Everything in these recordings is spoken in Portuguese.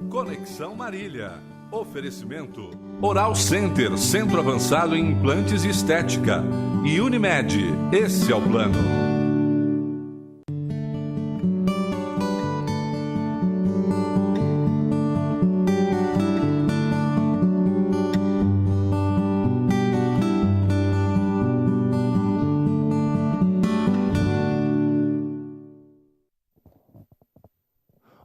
Conexão Marília. Oferecimento Oral Center, centro avançado em implantes e estética. E Unimed, esse é o plano.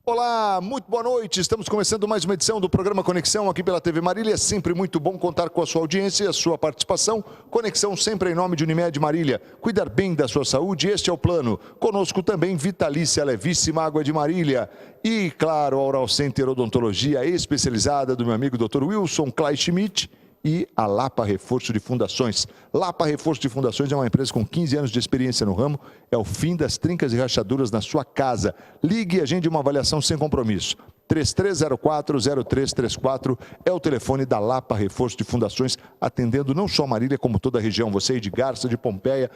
Olá, muito boa noite. Estamos começando mais uma edição do programa Conexão aqui pela TV Marília. É sempre muito bom contar com a sua audiência e a sua participação. Conexão sempre em nome de Unimed Marília. Cuidar bem da sua saúde, este é o plano. Conosco também Vitalícia Levíssima Água de Marília. E, claro, a Oral Center Odontologia especializada do meu amigo Dr. Wilson Klein Schmidt. E a Lapa Reforço de Fundações. Lapa Reforço de Fundações é uma empresa com 15 anos de experiência no ramo. É o fim das trincas e rachaduras na sua casa. Ligue e agende uma avaliação sem compromisso. 3304-0334 é o telefone da Lapa Reforço de Fundações, atendendo não só Marília, como toda a região. Você aí de Garça, de Pompeia,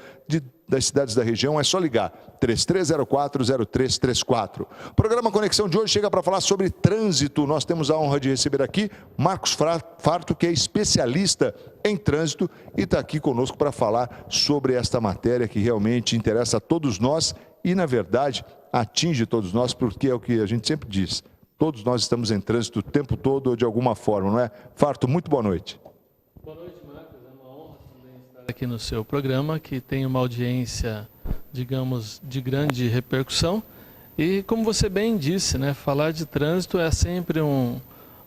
das cidades da região, é só ligar. 3304-0334. O programa Conexão de hoje chega para falar sobre trânsito. Nós temos a honra de receber aqui Marcos Farto, que é especialista em trânsito e está aqui conosco para falar sobre esta matéria que realmente interessa a todos nós e, na verdade, atinge todos nós, porque é o que a gente sempre diz. Todos nós estamos em trânsito o tempo todo ou de alguma forma, não é? Farto, muito boa noite. Boa noite, Marcos. É uma honra também estar aqui no seu programa, que tem uma audiência, digamos, de grande repercussão. E como você bem disse, né, falar de trânsito é sempre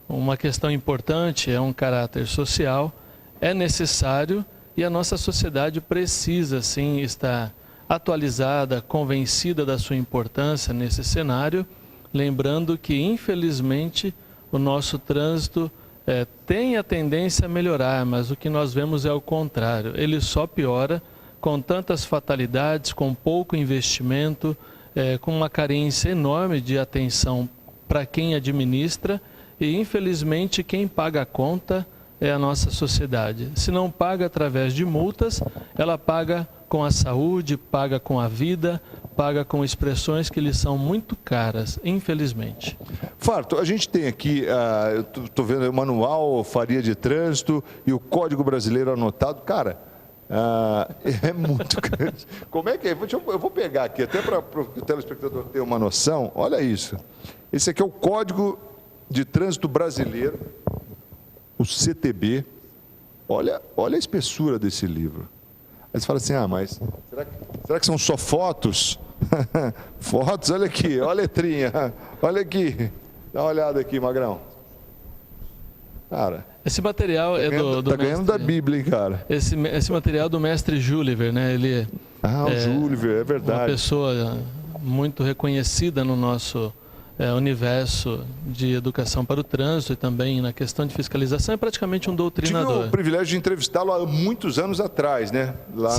uma questão importante, é um caráter social, é necessário e a nossa sociedade precisa, sim, estar atualizada, convencida da sua importância nesse cenário. Lembrando que, infelizmente, o nosso trânsito tem a tendência a melhorar, mas o que nós vemos é o contrário. Ele só piora com tantas fatalidades, com pouco investimento, com uma carência enorme de atenção para quem administra e, infelizmente, quem paga a conta é a nossa sociedade. Se não paga através de multas, ela paga com a saúde, paga com a vida, paga com expressões que lhes são muito caras, infelizmente. Farto, a gente tem aqui, estou vendo o manual Faria de Trânsito e o Código Brasileiro anotado. Cara, é muito grande. Como é que é? Eu vou pegar aqui, até para o telespectador ter uma noção. Olha isso. Esse aqui é o Código de Trânsito Brasileiro, o CTB. Olha a espessura desse livro. Aí você fala assim, mas será que são só fotos? Fotos, olha aqui, olha a letrinha, olha aqui. Dá uma olhada aqui, Magrão. Cara, esse material é do tá ganhando da Bíblia, hein, cara? Esse material é do mestre Júliver, né? Ele o Júliver, é verdade. Uma pessoa muito reconhecida no nosso universo de educação para o trânsito e também na questão de fiscalização, é praticamente um doutrinador. Tive o privilégio de entrevistá-lo há muitos anos atrás, né? Lá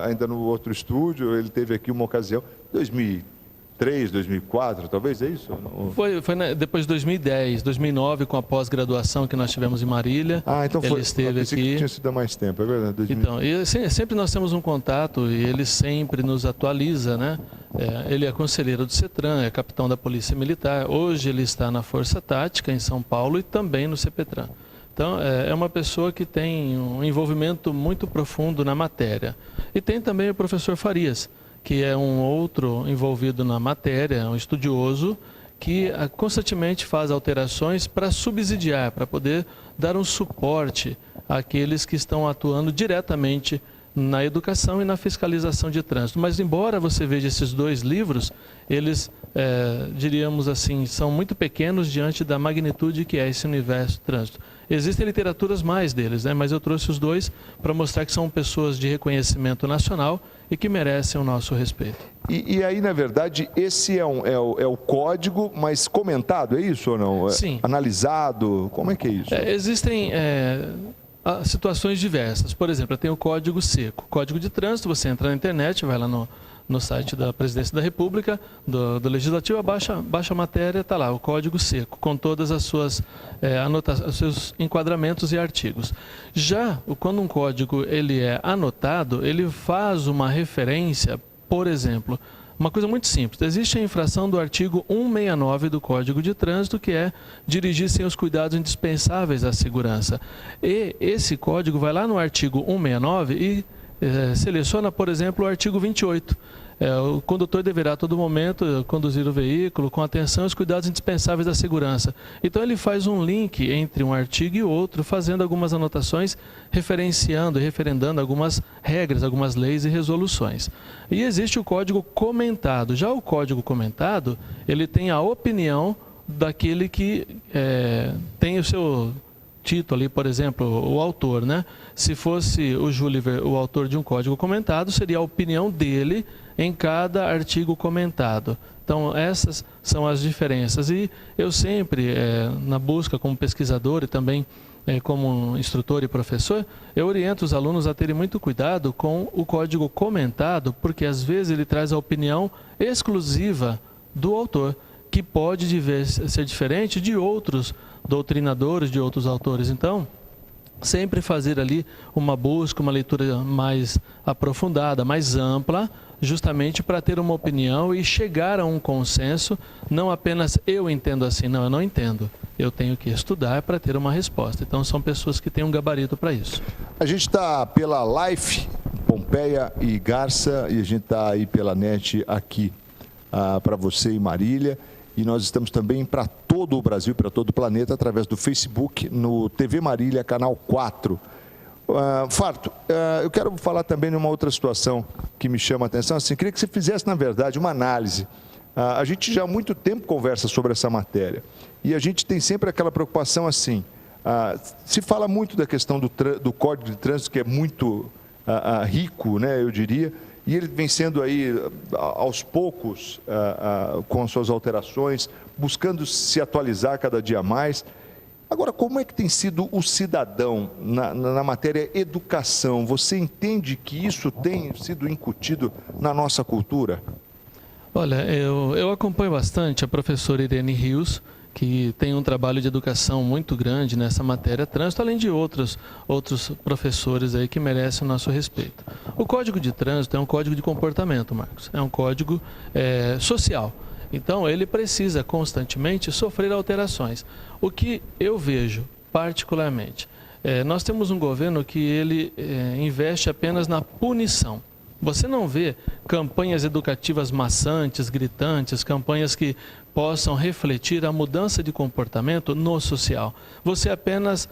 ainda no outro estúdio, ele teve aqui uma ocasião, 2003, 2004, talvez, é isso? Foi depois de 2010, 2009, com a pós-graduação que nós tivemos em Marília. Então ele esteve aqui. Que tinha sido há mais tempo, é verdade. Então, sempre nós temos um contato e ele sempre nos atualiza, né? Ele é conselheiro do CETRAN, é capitão da Polícia Militar. Hoje ele está na Força Tática em São Paulo e também no CEPETRAN. Então, é uma pessoa que tem um envolvimento muito profundo na matéria. E tem também o professor Farias, que é um outro envolvido na matéria, um estudioso, que constantemente faz alterações para subsidiar, para poder dar um suporte àqueles que estão atuando diretamente na educação e na fiscalização de trânsito. Mas, embora você veja esses dois livros, eles, diríamos assim, são muito pequenos diante da magnitude que é esse universo de trânsito. Existem literaturas mais deles, né? Mas eu trouxe os dois para mostrar que são pessoas de reconhecimento nacional e que merecem o nosso respeito. E aí, na verdade, esse é o código, mas comentado, é isso ou não? Sim. Analisado, como é que é isso? Existem situações diversas. Por exemplo, eu tenho o Código Seco. Código de Trânsito, você entra na internet, vai lá no site da Presidência da República, do Legislativo, baixa a matéria, está lá, o Código Seco, com todas as suas os seus enquadramentos e artigos. Já, quando um código ele é anotado, ele faz uma referência, por exemplo, uma coisa muito simples. Existe a infração do artigo 169 do Código de Trânsito, que é dirigir sem os cuidados indispensáveis à segurança. E esse código vai lá no artigo 169 e seleciona, por exemplo, o artigo 28. O condutor deverá a todo momento conduzir o veículo com atenção aos cuidados indispensáveis da segurança. Então ele faz um link entre um artigo e outro, fazendo algumas anotações, referenciando e referendando algumas regras, algumas leis e resoluções. E existe o código comentado. Já o código comentado, ele tem a opinião daquele que tem o seu título ali, por exemplo, o autor, né? Se fosse o Júliver o autor de um código comentado, seria a opinião dele em cada artigo comentado. Então, essas são as diferenças. E eu sempre, na busca como pesquisador e também como instrutor e professor, eu oriento os alunos a terem muito cuidado com o código comentado, porque às vezes ele traz a opinião exclusiva do autor, que pode ser diferente de outros doutrinadores, de outros autores. Então, sempre fazer ali uma busca, uma leitura mais aprofundada, mais ampla, justamente para ter uma opinião e chegar a um consenso, não apenas eu entendo assim, não, eu não entendo. Eu tenho que estudar para ter uma resposta. Então, são pessoas que têm um gabarito para isso. A gente está pela Life, Pompeia e Garça, e a gente está aí pela NET aqui para você e Marília. E nós estamos também para todo o Brasil, para todo o planeta, através do Facebook, no TV Marília, canal 4. Farto, eu quero falar também de uma outra situação que me chama a atenção. Assim, queria que você fizesse, na verdade, uma análise. A gente já há muito tempo conversa sobre essa matéria. E a gente tem sempre aquela preocupação assim. Se fala muito da questão do Código de Trânsito, que é muito rico, né, eu diria. E ele vem sendo aí, aos poucos, com as suas alterações, buscando se atualizar cada dia mais. Agora, como é que tem sido o cidadão na matéria educação? Você entende que isso tem sido incutido na nossa cultura? Olha, eu acompanho bastante a professora Irene Rios, que tem um trabalho de educação muito grande nessa matéria trânsito, além de outros professores aí que merecem o nosso respeito. O Código de Trânsito é um código de comportamento, Marcos, é um código social. Então, ele precisa constantemente sofrer alterações. O que eu vejo, particularmente, nós temos um governo que ele investe apenas na punição. Você não vê campanhas educativas maçantes, gritantes, campanhas que possam refletir a mudança de comportamento no social. Você apenas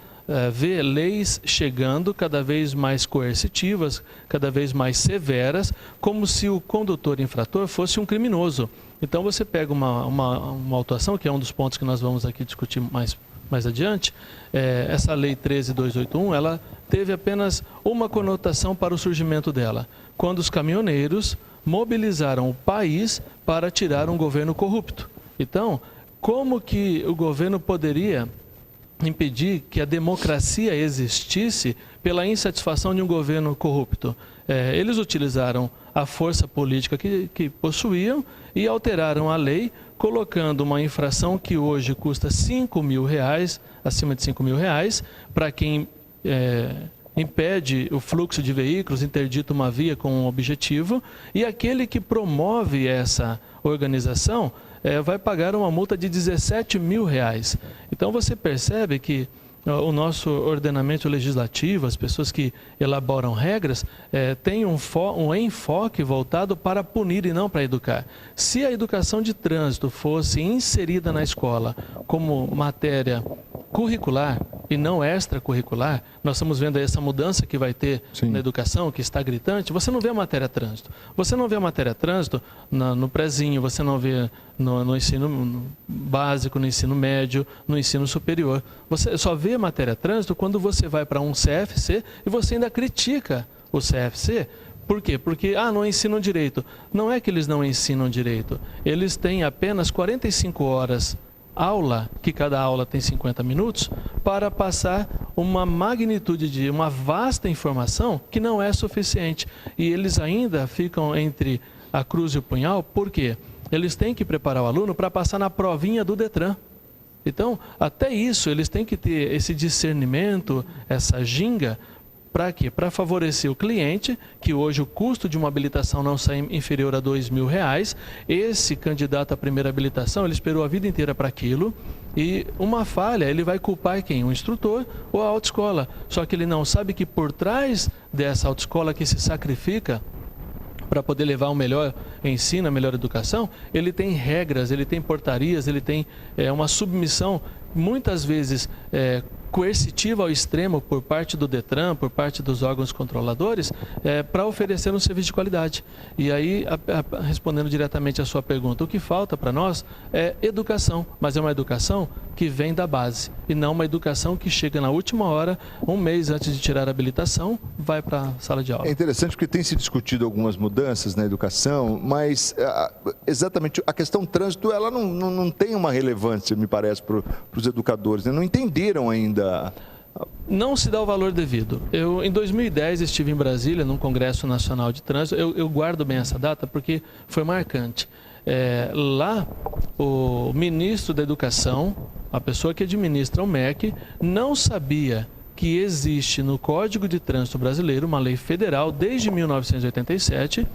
vê leis chegando cada vez mais coercitivas, cada vez mais severas, como se o condutor infrator fosse um criminoso. Então você pega uma autuação, que é um dos pontos que nós vamos aqui discutir mais adiante, essa lei 13.281, ela teve apenas uma conotação para o surgimento dela, quando os caminhoneiros mobilizaram o país para tirar um governo corrupto. Então, como que o governo poderia impedir que a democracia existisse pela insatisfação de um governo corrupto? Eles utilizaram a força política que possuíam e alteraram a lei, colocando uma infração que hoje custa R$5.000, acima de R$5.000, para quem impede o fluxo de veículos, interdita uma via com um objetivo, e aquele que promove essa organização vai pagar uma multa de R$17.000. Então você percebe que o nosso ordenamento legislativo, as pessoas que elaboram regras, têm um enfoque voltado para punir e não para educar. Se a educação de trânsito fosse inserida na escola como matéria curricular e não extracurricular, nós estamos vendo aí essa mudança que vai ter na educação, que está gritante. Você não vê a matéria trânsito. Você não vê a matéria trânsito no prezinho, você não vê no ensino básico, no ensino médio, no ensino superior. Você só vê a matéria trânsito quando você vai para um CFC e você ainda critica o CFC. Por quê? Porque, não ensinam direito. Não é que eles não ensinam direito. Eles têm apenas 45 horas aula, que cada aula tem 50 minutos, para passar uma magnitude de uma vasta informação que não é suficiente. E eles ainda ficam entre a cruz e o punhal, por quê? Eles têm que preparar o aluno para passar na provinha do Detran. Então, até isso, eles têm que ter esse discernimento, essa ginga, Para quê? Para favorecer o cliente, que hoje o custo de uma habilitação não sai inferior a R$2.000. Esse candidato à primeira habilitação, ele esperou a vida inteira para aquilo. E uma falha, ele vai culpar quem? O instrutor ou a autoescola. Só que ele não sabe que por trás dessa autoescola que se sacrifica para poder levar um melhor ensino, a melhor educação, ele tem regras, ele tem portarias, ele tem uma submissão, muitas vezes coercitiva ao extremo por parte do Detran, por parte dos órgãos controladores, para oferecer um serviço de qualidade. E aí, respondendo diretamente à sua pergunta, o que falta para nós é educação, mas é uma educação que vem da base, e não uma educação que chega na última hora, um mês antes de tirar a habilitação, vai para a sala de aula. É interessante porque tem se discutido algumas mudanças na educação, mas exatamente a questão trânsito, ela não tem uma relevância, me parece, para os educadores, né? Não entenderam ainda. Não se dá o valor devido. Eu, em 2010, estive em Brasília, num Congresso Nacional de Trânsito. Eu guardo bem essa data porque foi marcante. Lá, o ministro da Educação, a pessoa que administra o MEC, não sabia que existe no Código de Trânsito Brasileiro, uma lei federal, desde 1987,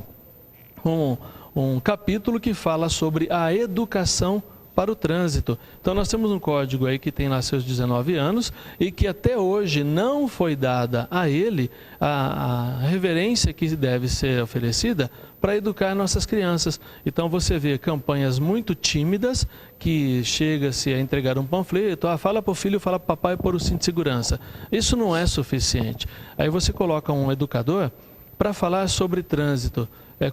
um capítulo que fala sobre a educação para o trânsito. Então nós temos um código aí que tem lá seus 19 anos e que até hoje não foi dada a ele a reverência que deve ser oferecida para educar nossas crianças. Então você vê campanhas muito tímidas que chega-se a entregar um panfleto, fala para o filho, fala para o papai pôr o cinto de segurança. Isso não é suficiente. Aí você coloca um educador para falar sobre trânsito.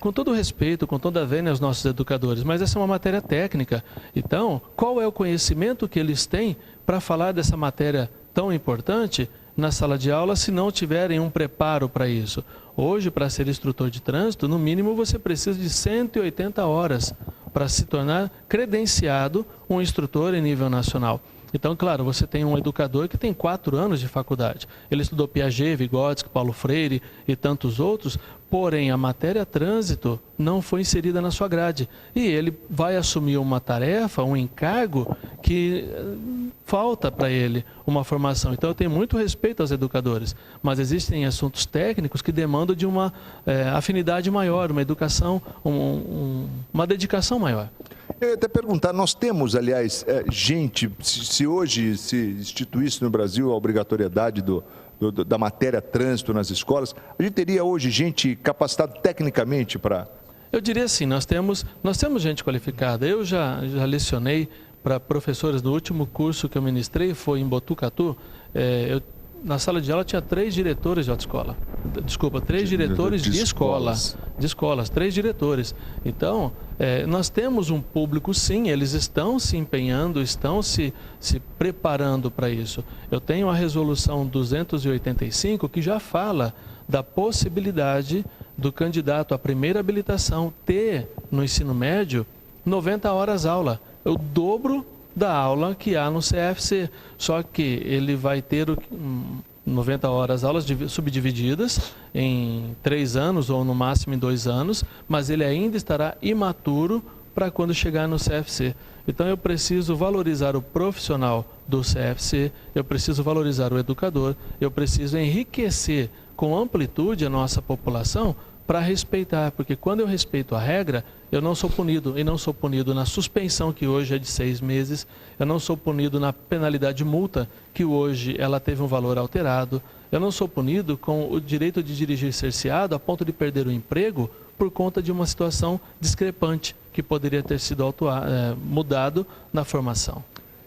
Com todo respeito, com toda a vênia aos nossos educadores, mas essa é uma matéria técnica. Então, qual é o conhecimento que eles têm para falar dessa matéria tão importante na sala de aula se não tiverem um preparo para isso? Hoje, para ser instrutor de trânsito, no mínimo você precisa de 180 horas para se tornar credenciado um instrutor em nível nacional. Então, claro, você tem um educador que tem 4 anos de faculdade. Ele estudou Piaget, Vygotsky, Paulo Freire e tantos outros, porém a matéria trânsito não foi inserida na sua grade. E ele vai assumir uma tarefa, um encargo que falta para ele uma formação. Então eu tenho muito respeito aos educadores, mas existem assuntos técnicos que demandam de uma afinidade maior, uma educação, uma dedicação maior. Eu ia até perguntar, nós temos, aliás, gente, se hoje se instituísse no Brasil a obrigatoriedade da matéria trânsito nas escolas, a gente teria hoje gente capacitada tecnicamente para... Eu diria assim, nós temos gente qualificada. Eu já lecionei para professores do último curso que eu ministrei, foi em Botucatu. Na sala de aula tinha 3 diretores de autoescola. Desculpa, 3 diretores de escolas. De escolas, 3 diretores. Então, nós temos um público, sim, eles estão se empenhando, estão se preparando para isso. Eu tenho a resolução 285 que já fala da possibilidade do candidato à primeira habilitação ter no ensino médio 90 horas aula. É o dobro da aula que há no CFC, só que ele vai ter 90 horas aulas subdivididas em 3 anos ou no máximo em 2 anos, mas ele ainda estará imaturo para quando chegar no CFC. Então eu preciso valorizar o profissional do CFC, eu preciso valorizar o educador, eu preciso enriquecer com amplitude a nossa população para respeitar, porque quando eu respeito a regra, eu não sou punido, e não sou punido na suspensão, que hoje é de 6 meses, eu não sou punido na penalidade de multa, que hoje ela teve um valor alterado, eu não sou punido com o direito de dirigir cerceado a ponto de perder o emprego por conta de uma situação discrepante que poderia ter sido mudado na formação.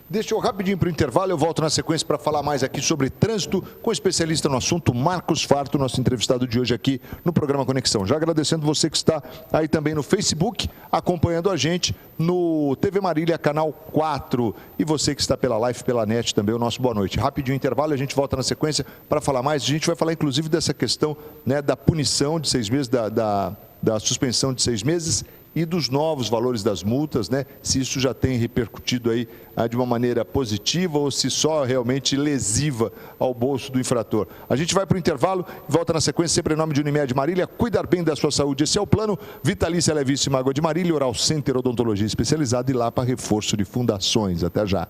Deixa eu rapidinho para o intervalo, eu volto na sequência para falar mais aqui sobre trânsito com o especialista no assunto, Marcos Farto, nosso entrevistado de hoje aqui no programa Conexão. Já agradecendo você que está aí também no Facebook, acompanhando a gente no TV Marília, canal 4. E você que está pela live, pela net também, o nosso boa noite. Rapidinho intervalo, a gente volta na sequência para falar mais. A gente vai falar inclusive dessa questão, né, da punição de 6 meses, da suspensão de 6 meses e dos novos valores das multas, né? Se isso já tem repercutido aí de uma maneira positiva ou se só realmente lesiva ao bolso do infrator. A gente vai para o intervalo e volta na sequência, sempre em nome de Unimed Marília. Cuidar bem da sua saúde, esse é o plano. Vitalícia Levíssima Água de Marília, Oral Center Odontologia Especializada e Lapa Reforço de Fundações. Até já.